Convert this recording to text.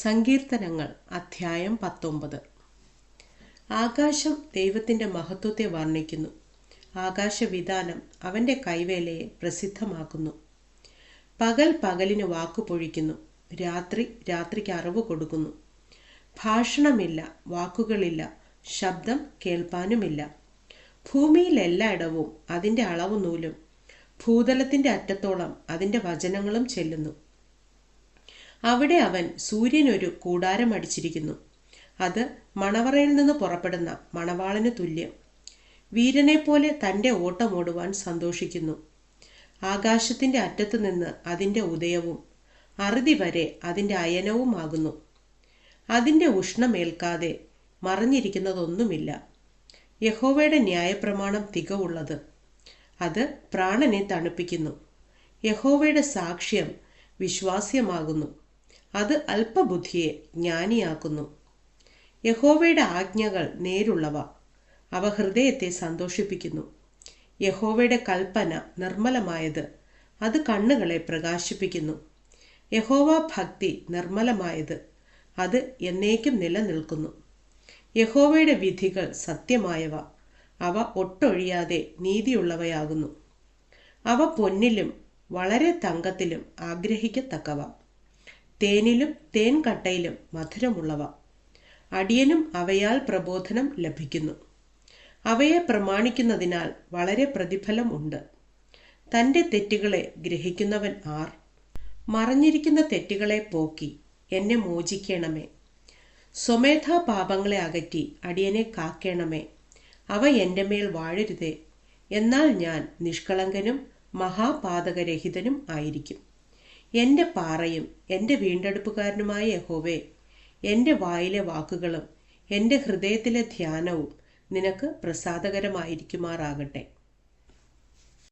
സങ്കീർത്തനങ്ങൾ അധ്യായം 19. ആകാശം ദൈവത്തിൻ്റെ മഹത്വത്തെ വർണ്ണിക്കുന്നു. ആകാശവിതാനം അവൻ്റെ കൈവേലയെ പ്രസിദ്ധമാക്കുന്നു. പകൽ പകലിന് വാക്കുപൊഴിക്കുന്നു, രാത്രി രാത്രിക്ക് അറിവ് കൊടുക്കുന്നു. ഭാഷണമില്ല, വാക്കുകളില്ല, ശബ്ദം കേൾപ്പാനുമില്ല. ഭൂമിയിൽ എല്ലായിടവും അതിൻ്റെ അളവ് നൂലും ഭൂതലത്തിൻ്റെ അറ്റത്തോളം അതിൻ്റെ വചനങ്ങളും ചെല്ലുന്നു. അവിടെ അവൻ സൂര്യനൊരു കൂടാരമടിച്ചിരിക്കുന്നു. അത് മണവറയിൽ നിന്ന് പുറപ്പെടുന്ന മണവാളന് തുല്യം. വീരനെപ്പോലെ തൻ്റെ ഓട്ടമോടുവാൻ സന്തോഷിക്കുന്നു. ആകാശത്തിൻ്റെ അറ്റത്തു നിന്ന് അതിൻ്റെ ഉദയവും അറുതി വരെ അതിൻ്റെ അയനവുമാകുന്നു. അതിൻ്റെ ഉഷ്ണമേൽക്കാതെ മറഞ്ഞിരിക്കുന്നതൊന്നുമില്ല. യഹോവയുടെ ന്യായപ്രമാണം തികവുള്ളത്, അത് പ്രാണനെ തണുപ്പിക്കുന്നു. യഹോവയുടെ സാക്ഷ്യം വിശ്വാസ്യമാകുന്നു, അത് അല്പബുദ്ധിയെ ജ്ഞാനിയാക്കുന്നു. യഹോവയുടെ ആജ്ഞകൾ നേരുള്ളവ, അവ ഹൃദയത്തെ സന്തോഷിപ്പിക്കുന്നു. യഹോവയുടെ കൽപ്പന നിർമ്മലമായത്, അത് കണ്ണുകളെ പ്രകാശിപ്പിക്കുന്നു. യഹോവ ഭക്തി നിർമ്മലമായത്, അത് എന്നേക്കും നിലനിൽക്കുന്നു. യഹോവയുടെ വിധികൾ സത്യമായവ, അവ ഒട്ടൊഴിയാതെ നീതിയുള്ളവയാകുന്നു. അവ പൊന്നിലും വളരെ തങ്കത്തിലും ആഗ്രഹിക്കത്തക്കവ, തേനിലും തേൻകട്ടയിലും മധുരമുള്ളവ. അടിയനും അവയാൽ പ്രബോധനം ലഭിക്കുന്നു. അവയെ പ്രമാണിക്കുന്നതിനാൽ വളരെ പ്രതിഫലം ഉണ്ട്. തൻ്റെ തെറ്റുകളെ ഗ്രഹിക്കുന്നവൻ ആർ? മറഞ്ഞിരിക്കുന്ന തെറ്റുകളെ പോക്കി എന്നെ മോചിക്കണമേ. സ്വമേധാ പാപങ്ങളെ അകറ്റി അടിയനെ കാക്കണമേ. അവ എൻ്റെ മേൽ വാഴരുതേ, എന്നാൽ ഞാൻ നിഷ്കളങ്കനും മഹാപാതകരഹിതനും ആയിരിക്കും. എൻ്റെ പാറയും എൻ്റെ വീണ്ടെടുപ്പുകാരനുമായ യഹോവേ, എൻ്റെ വായിലെ വാക്കുകളും എൻ്റെ ഹൃദയത്തിലെ ധ്യാനവും നിനക്ക് പ്രസാദകരമായിരിക്കുമാറാകട്ടെ.